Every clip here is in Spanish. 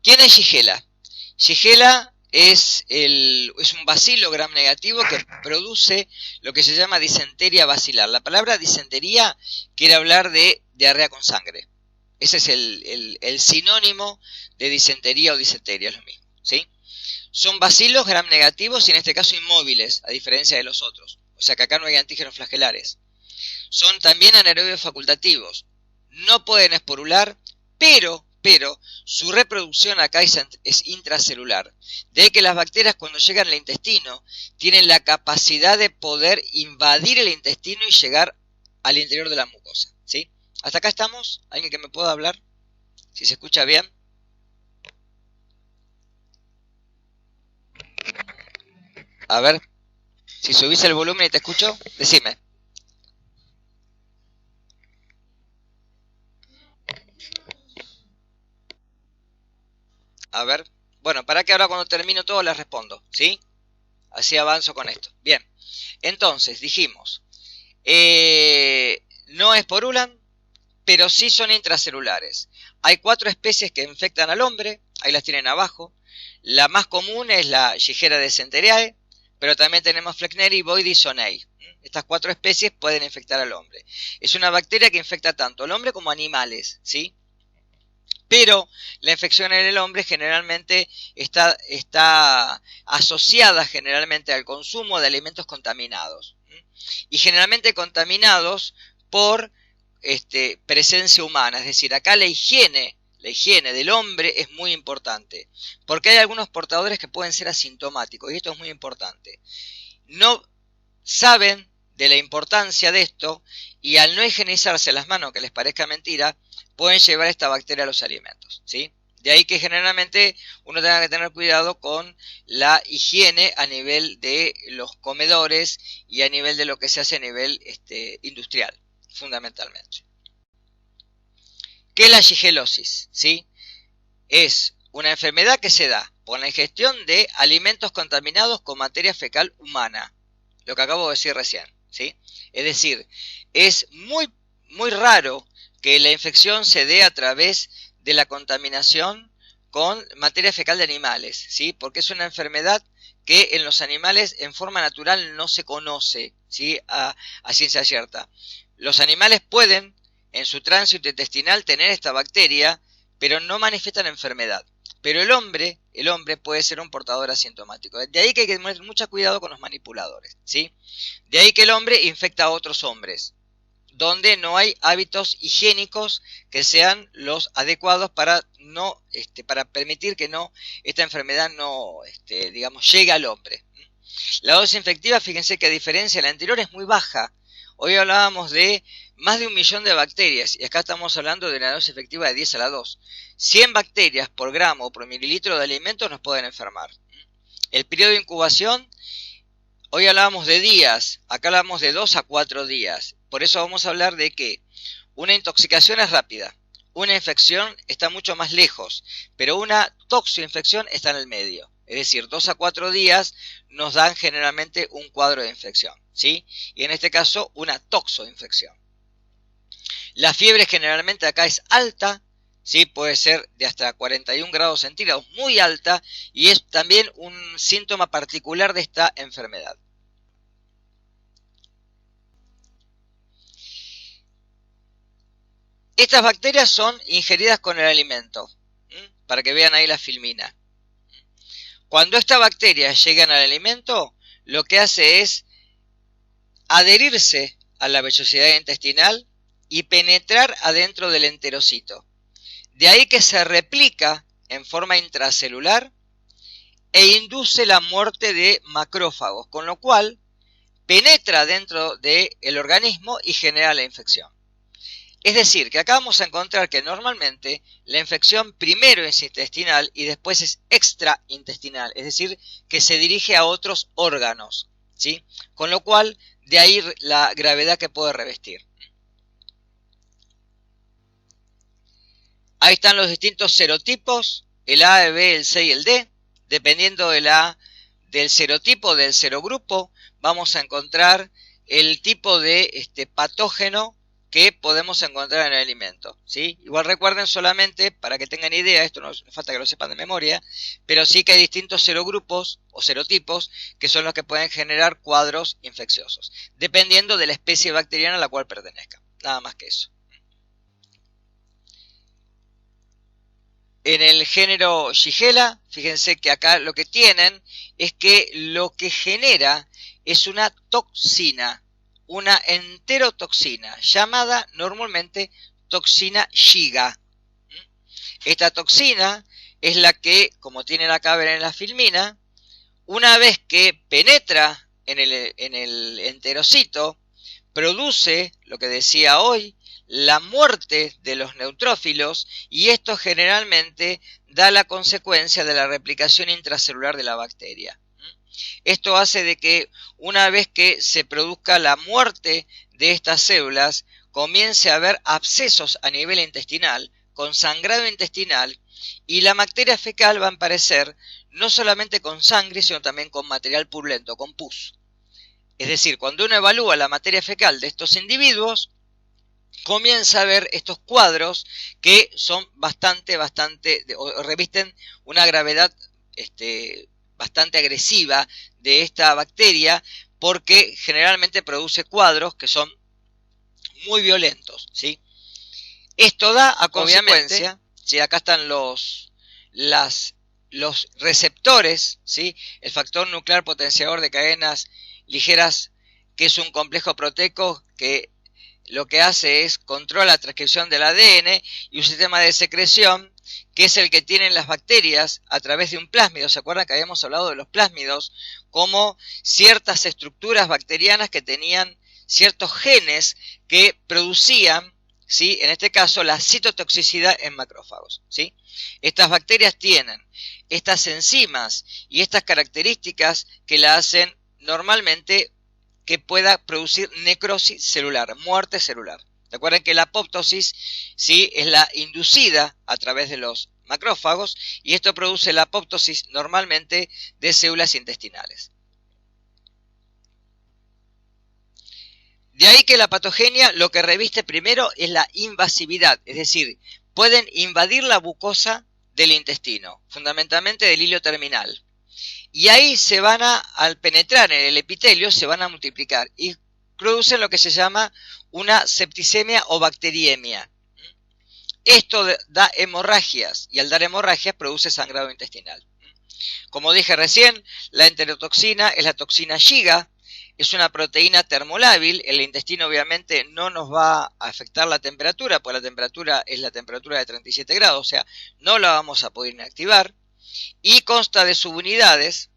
¿Quién es Shigella? Shigella es un bacilo gram negativo que produce lo que se llama disentería bacilar. La palabra disentería quiere hablar de diarrea con sangre. Ese es el sinónimo de disentería o disentería, es lo mismo, ¿sí? Son bacilos gram negativos y en este caso inmóviles, a diferencia de los otros. O sea que acá no hay antígenos flagelares. Son también anaerobios facultativos. No pueden esporular, pero su reproducción acá es intracelular. De ahí que las bacterias cuando llegan al intestino tienen la capacidad de poder invadir el intestino y llegar al interior de la mucosa, ¿sí? ¿Hasta acá estamos? ¿Alguien que me pueda hablar? Si se escucha bien. A ver, si subís el volumen y te escucho, decime. A ver, bueno, para que ahora cuando termino todo les respondo, ¿sí? Así avanzo con esto. Bien, entonces dijimos, no esporulan, pero sí son intracelulares. Hay 4 especies que infectan al hombre, ahí las tienen abajo. La más común es la Shigella dysenteriae, pero también tenemos Flexneri y Boydisonei. Estas 4 especies pueden infectar al hombre. Es una bacteria que infecta tanto al hombre como a animales, ¿sí? Pero la infección en el hombre generalmente está asociada generalmente al consumo de alimentos contaminados. Y generalmente contaminados por presencia humana. Es decir, acá la higiene del hombre es muy importante. Porque hay algunos portadores que pueden ser asintomáticos. Y esto es muy importante. No saben de la importancia de esto y al no higienizarse las manos, que les parezca mentira, pueden llevar esta bacteria a los alimentos, ¿sí? De ahí que generalmente uno tenga que tener cuidado con la higiene a nivel de los comedores y a nivel de lo que se hace a nivel industrial, fundamentalmente. ¿Qué es la shigelosis? ¿Sí? Es una enfermedad que se da por la ingestión de alimentos contaminados con materia fecal humana, lo que acabo de decir recién, ¿sí? Es decir, es muy raro que la infección se dé a través de la contaminación con materia fecal de animales, ¿sí? Porque es una enfermedad que en los animales en forma natural no se conoce, ¿sí? A ciencia cierta. Los animales pueden en su tránsito intestinal tener esta bacteria, pero no manifiestan enfermedad. Pero el hombre puede ser un portador asintomático. De ahí que hay que tener mucho cuidado con los manipuladores, ¿sí? De ahí que el hombre infecta a otros hombres, donde no hay hábitos higiénicos que sean los adecuados para para permitir que esta enfermedad digamos, llegue al hombre. La dosis infectiva, fíjense que a diferencia de la anterior es muy baja. Hoy hablábamos de más de 1 millón de bacterias y acá estamos hablando de una dosis efectiva de 10 a la 2. 100 bacterias por gramo o por mililitro de alimento nos pueden enfermar. El periodo de incubación, hoy hablábamos de días, acá hablamos de 2 a 4 días. Por eso vamos a hablar de que una intoxicación es rápida, una infección está mucho más lejos, pero una toxoinfección está en el medio. Es decir, 2 a 4 días nos dan generalmente un cuadro de infección, ¿sí? Y en este caso, una toxoinfección. La fiebre generalmente acá es alta, ¿sí? Puede ser de hasta 41 grados centígrados, muy alta, y es también un síntoma particular de esta enfermedad. Estas bacterias son ingeridas con el alimento, para que vean ahí la filmina. Cuando estas bacterias llegan al alimento, lo que hace es adherirse a la vellosidad intestinal y penetrar adentro del enterocito. De ahí que se replica en forma intracelular e induce la muerte de macrófagos, con lo cual penetra dentro del organismo y genera la infección. Es decir, que acá vamos a encontrar que normalmente la infección primero es intestinal y después es extraintestinal, es decir, que se dirige a otros órganos, ¿sí? Con lo cual, de ahí la gravedad que puede revestir. Ahí están los distintos serotipos, el A, el B, el C y el D. Dependiendo del serotipo, del serogrupo, vamos a encontrar el tipo de patógeno que podemos encontrar en el alimento, ¿sí? Igual recuerden solamente, para que tengan idea, esto no falta que lo sepan de memoria, pero sí que hay distintos serogrupos o serotipos que son los que pueden generar cuadros infecciosos, dependiendo de la especie bacteriana a la cual pertenezcan. Nada más que eso. En el género Shigella, fíjense que acá lo que tienen es que lo que genera es una toxina, una enterotoxina, llamada normalmente toxina Shiga. Esta toxina es la que, como tienen acá ver en la filmina, una vez que penetra en el enterocito, produce, lo que decía hoy, la muerte de los neutrófilos, y esto generalmente da la consecuencia de la replicación intracelular de la bacteria. Esto hace de que una vez que se produzca la muerte de estas células, comience a haber abscesos a nivel intestinal, con sangrado intestinal, y la bacteria fecal va a aparecer no solamente con sangre, sino también con material purulento, con pus. Es decir, cuando uno evalúa la materia fecal de estos individuos, comienza a ver estos cuadros que son o revisten una gravedad bastante agresiva de esta bacteria, porque generalmente produce cuadros que son muy violentos, ¿sí? Esto da a consecuencia, ¿sí? Acá están los receptores, ¿sí? El factor nuclear potenciador de cadenas ligeras, que es un complejo proteico que lo que hace es controla la transcripción del ADN, y un sistema de secreción que es el que tienen las bacterias a través de un plásmido. ¿Se acuerdan que habíamos hablado de los plásmidos como ciertas estructuras bacterianas que tenían ciertos genes que producían, ¿sí?, en este caso, la citotoxicidad en macrófagos, ¿sí? Estas bacterias tienen estas enzimas y estas características que la hacen normalmente que pueda producir necrosis celular, muerte celular. Recuerden que la apoptosis, ¿sí?, es la inducida a través de los macrófagos, y esto produce la apoptosis normalmente de células intestinales. De ahí que la patogenia lo que reviste primero es la invasividad, es decir, pueden invadir la mucosa del intestino, fundamentalmente del hilio terminal. Y ahí se van al penetrar en el epitelio, se van a multiplicar y producen lo que se llama una septicemia o bacteriemia. Esto da hemorragias, y al dar hemorragias produce sangrado intestinal. Como dije recién, la enterotoxina es la toxina Shiga, es una proteína termolábil. El intestino obviamente no nos va a afectar la temperatura, porque la temperatura es la temperatura de 37 grados, o sea, no la vamos a poder inactivar. Y consta de subunidades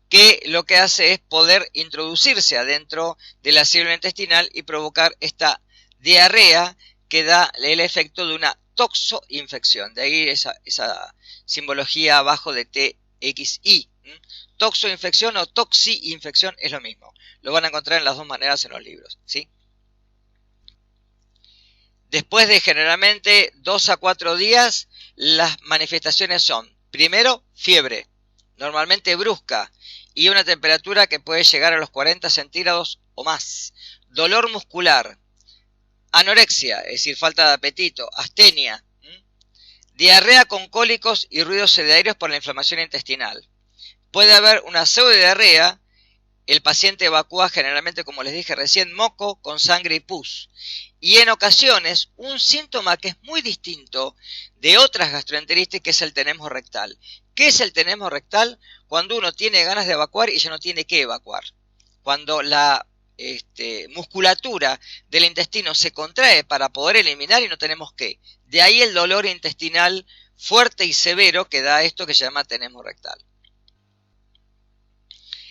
que lo que hace es poder introducirse adentro de la célula intestinal y provocar esta diarrea que da el efecto de una toxoinfección. De ahí esa simbología abajo de TXI. Toxoinfección o toxiinfección es lo mismo. Lo van a encontrar en las dos maneras en los libros, ¿sí? Después de generalmente 2 a 4 días, las manifestaciones son: primero, fiebre, normalmente brusca, y una temperatura que puede llegar a los 40 centígrados o más. Dolor muscular, anorexia, es decir, falta de apetito, astenia, diarrea con cólicos y ruidos sedarios por la inflamación intestinal. Puede haber una pseudodiarrea. El paciente evacúa generalmente, como les dije recién, moco con sangre y pus. Y en ocasiones, un síntoma que es muy distinto de otras gastroenteritis, que es el tenesmo rectal. ¿Qué es el tenesmo rectal? Cuando uno tiene ganas de evacuar y ya no tiene que evacuar. Cuando la musculatura del intestino se contrae para poder eliminar y no tenemos que. De ahí el dolor intestinal fuerte y severo que da esto que se llama tenesmo rectal.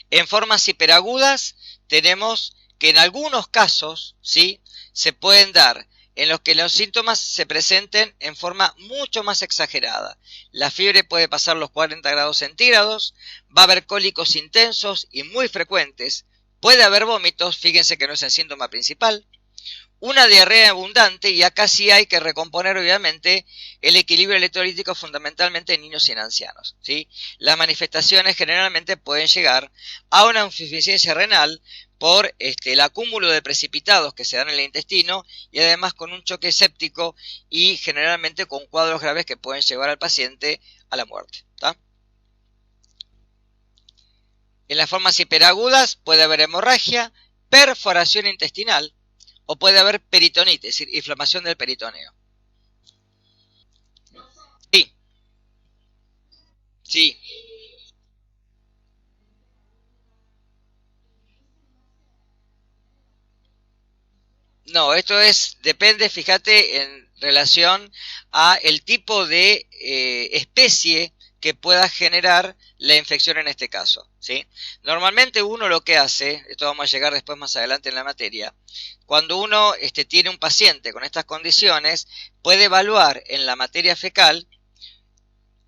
En formas hiperagudas tenemos que en algunos casos, ¿sí?, se pueden dar en los que los síntomas se presenten en forma mucho más exagerada. La fiebre puede pasar los 40 grados centígrados, va a haber cólicos intensos y muy frecuentes, puede haber vómitos, fíjense que no es el síntoma principal, una diarrea abundante, y acá sí hay que recomponer obviamente el equilibrio electrolítico fundamentalmente en niños y en ancianos, ¿sí? Las manifestaciones generalmente pueden llegar a una insuficiencia renal por el acúmulo de precipitados que se dan en el intestino, y además con un choque séptico y generalmente con cuadros graves que pueden llevar al paciente a la muerte, ¿tá? En las formas hiperagudas puede haber hemorragia, perforación intestinal, o puede haber peritonitis, es decir, inflamación del peritoneo. Sí, sí. No, depende, fíjate, en relación a el tipo de especie que pueda generar la infección en este caso, ¿sí? Normalmente uno lo que hace, esto vamos a llegar después más adelante en la materia, cuando uno tiene un paciente con estas condiciones, puede evaluar en la materia fecal,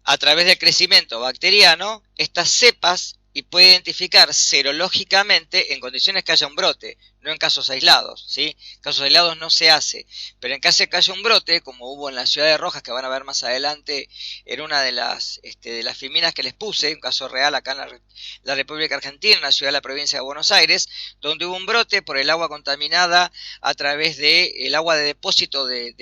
a través del crecimiento bacteriano, estas cepas, y puede identificar serológicamente en condiciones que haya un brote, no en casos aislados, ¿sí? Casos aislados no se hace, pero en caso de que haya un brote, como hubo en la ciudad de Rojas, que van a ver más adelante en una de las fiminas que les puse, un caso real acá en la República Argentina, en la ciudad de la provincia de Buenos Aires, donde hubo un brote por el agua contaminada a través del agua de depósito de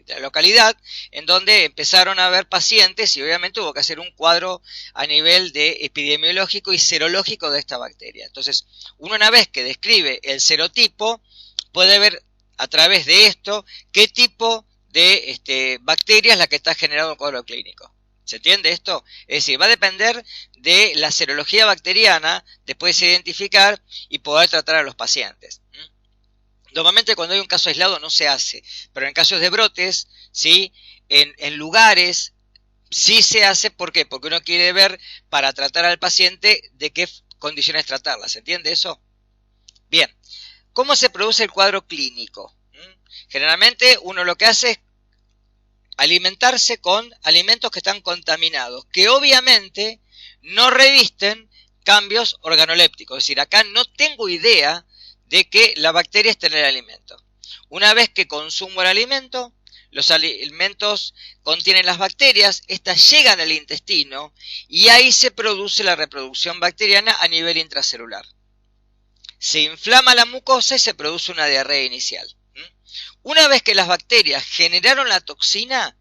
la localidad, en donde empezaron a haber pacientes y obviamente hubo que hacer un cuadro a nivel de epidemiológico y serológico de esta bacteria. Entonces, una vez que describe el serotipo, puede ver a través de esto qué tipo de bacteria es la que está generando el cuadro clínico. ¿Se entiende esto? Es decir, va a depender de la serología bacteriana, después de identificar y poder tratar a los pacientes. Normalmente cuando hay un caso aislado no se hace, pero en casos de brotes, ¿sí? En lugares sí se hace. ¿Por qué? Porque uno quiere ver, para tratar al paciente, de qué condiciones tratarla. ¿Se entiende eso? Bien. ¿Cómo se produce el cuadro clínico? Generalmente uno lo que hace es alimentarse con alimentos que están contaminados, que obviamente no revisten cambios organolépticos. Es decir, acá no tengo idea de que la bacteria esté en el alimento. Una vez que consumo el alimento, los alimentos contienen las bacterias, estas llegan al intestino y ahí se produce la reproducción bacteriana a nivel intracelular. Se inflama la mucosa y se produce una diarrea inicial. Una vez que las bacterias generaron la toxina,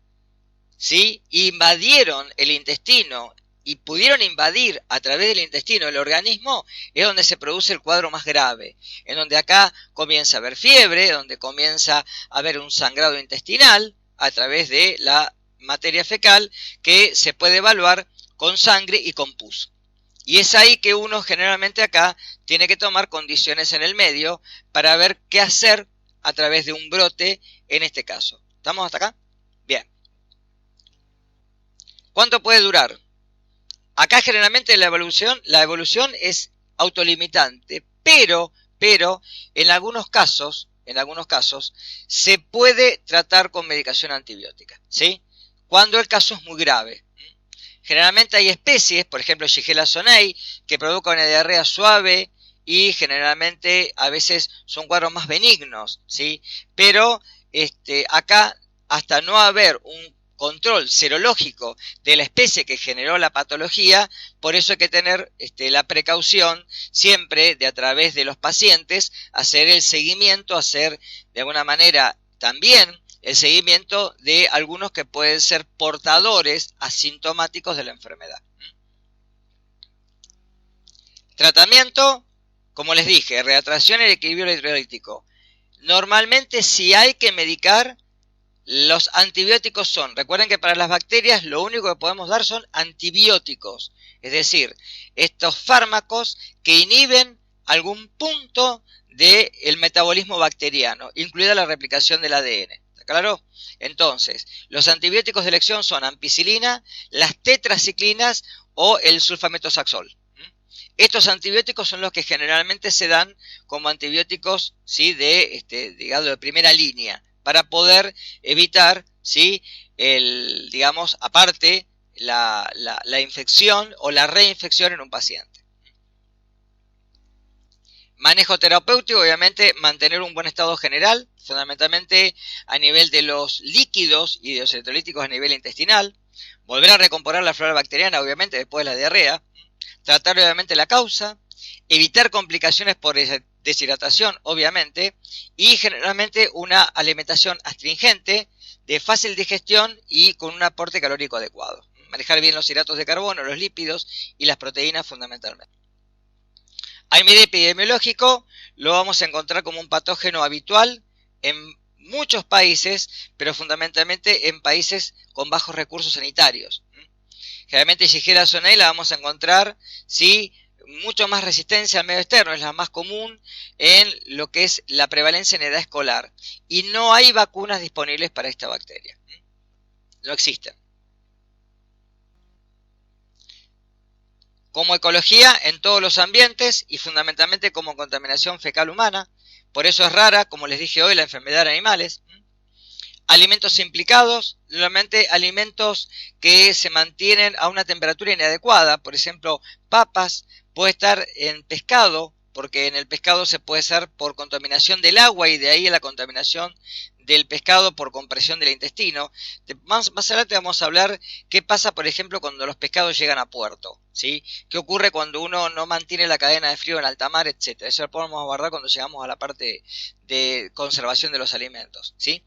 ¿sí? Invadieron el intestino y pudieron invadir a través del intestino el organismo, es donde se produce el cuadro más grave, en donde acá comienza a haber fiebre, donde comienza a haber un sangrado intestinal a través de la materia fecal, que se puede evaluar con sangre y con pus. Y es ahí que uno generalmente acá tiene que tomar condiciones en el medio para ver qué hacer a través de un brote en este caso. ¿Estamos hasta acá? Bien. ¿Cuánto puede durar? Acá generalmente la evolución es autolimitante, pero en algunos casos, se puede tratar con medicación antibiótica, ¿sí? Cuando el caso es muy grave. Generalmente hay especies, por ejemplo Shigella sonei, que provocan una diarrea suave y generalmente a veces son cuadros más benignos, ¿sí? Pero acá, hasta no haber un control serológico de la especie que generó la patología, por eso hay que tener la precaución siempre de, a través de los pacientes, hacer el seguimiento, hacer de alguna manera también el seguimiento de algunos que pueden ser portadores asintomáticos de la enfermedad. Tratamiento, como les dije, rehidratación y equilibrio electrolítico. Normalmente, si hay que medicar, los antibióticos recuerden que para las bacterias lo único que podemos dar son antibióticos, es decir, estos fármacos que inhiben algún punto del metabolismo bacteriano, incluida la replicación del ADN. ¿Está claro? Entonces, los antibióticos de elección son ampicilina, las tetraciclinas o el sulfametoxazol. Estos antibióticos son los que generalmente se dan como antibióticos, ¿sí? Digamos, de primera línea, para poder evitar, ¿sí? Digamos, aparte, la infección o la reinfección en un paciente. Manejo terapéutico, obviamente, mantener un buen estado general, fundamentalmente a nivel de los líquidos y de los electrolíticos a nivel intestinal. Volver a recomponer la flora bacteriana, obviamente, después de la diarrea. Tratar, obviamente, la causa. Evitar complicaciones por deshidratación, obviamente. Y generalmente una alimentación astringente, de fácil digestión y con un aporte calórico adecuado. Manejar bien los hidratos de carbono, los lípidos y las proteínas fundamentalmente. A nivel epidemiológico, lo vamos a encontrar como un patógeno habitual en muchos países, pero fundamentalmente en países con bajos recursos sanitarios. Generalmente Shigella zonei la vamos a encontrar, sí, mucho más resistencia al medio externo, es la más común en lo que es la prevalencia en edad escolar. Y no hay vacunas disponibles para esta bacteria. No existen. Como ecología en todos los ambientes y fundamentalmente como contaminación fecal humana. Por eso es rara, como les dije hoy, la enfermedad en animales. Alimentos implicados, normalmente alimentos que se mantienen a una temperatura inadecuada, por ejemplo, papas, puede estar en pescado, porque en el pescado se puede ser por contaminación del agua y de ahí la contaminación del pescado por compresión del intestino. Más adelante vamos a hablar qué pasa, por ejemplo, cuando los pescados llegan a puerto, ¿sí? ¿Qué ocurre cuando uno no mantiene la cadena de frío en alta mar, etcétera? Eso lo podemos abordar cuando llegamos a la parte de conservación de los alimentos, ¿sí?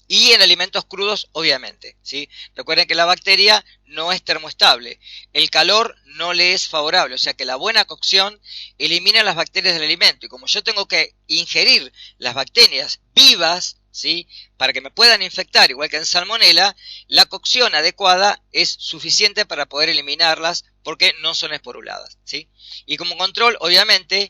Y en alimentos crudos, obviamente, ¿sí? Recuerden que la bacteria no es termoestable. El calor no le es favorable. O sea que la buena cocción elimina las bacterias del alimento. Y como yo tengo que ingerir las bacterias vivas, ¿sí? Para que me puedan infectar, igual que en salmonela, la cocción adecuada es suficiente para poder eliminarlas porque no son esporuladas, ¿sí? Y como control, obviamente,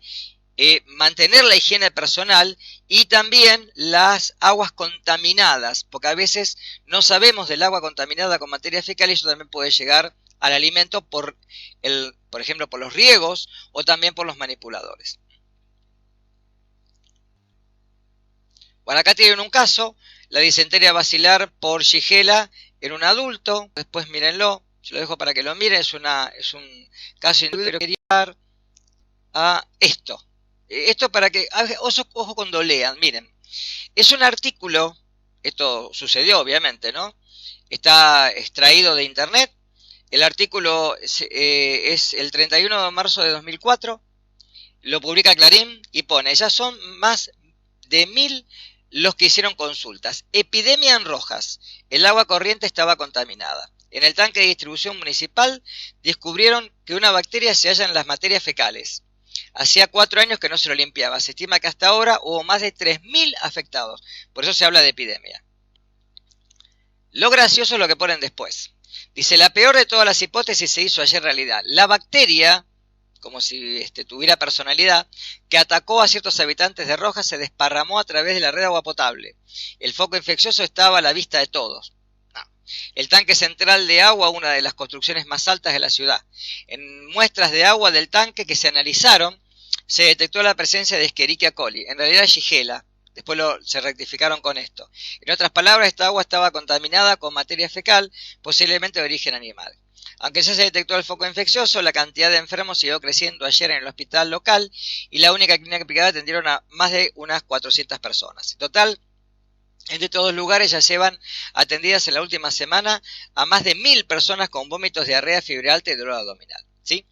mantener la higiene personal y también las aguas contaminadas, porque a veces no sabemos del agua contaminada con materia fecal y eso también puede llegar al alimento por ejemplo, por los riegos o también por los manipuladores. Bueno, acá tienen un caso, la disentería basilar por Shigella en un adulto. Después mírenlo, yo lo dejo para que lo miren, es un caso individual. Quería dar a esto. Esto para que, ojo cuando lean, miren, es un artículo, esto sucedió obviamente, ¿no? Está extraído de internet, el artículo es el 31 de marzo de 2004, lo publica Clarín y pone, ya son más de 1000 los que hicieron consultas. Epidemia en Rojas, el agua corriente estaba contaminada. En el tanque de distribución municipal descubrieron que una bacteria se halla en las materias fecales. Hacía 4 años que no se lo limpiaba. Se estima que hasta ahora hubo más de 3000 afectados. Por eso se habla de epidemia. Lo gracioso es lo que ponen después. Dice, la peor de todas las hipótesis se hizo ayer realidad. La bacteria, como si tuviera personalidad, que atacó a ciertos habitantes de Rojas se desparramó a través de la red de agua potable. El foco infeccioso estaba a la vista de todos. El tanque central de agua, una de las construcciones más altas de la ciudad. En muestras de agua del tanque que se analizaron, se detectó la presencia de Escherichia coli, en realidad Shigella. Después se rectificaron con esto. En otras palabras, esta agua estaba contaminada con materia fecal, posiblemente de origen animal. Aunque ya se detectó el foco infeccioso, la cantidad de enfermos siguió creciendo ayer en el hospital local y la única clínica privada atendieron a más de unas 400 personas. En total, entre todos lugares ya llevan atendidas en la última semana a más de 1000 personas con vómitos, diarrea, fiebre alta y dolor abdominal, ¿sí?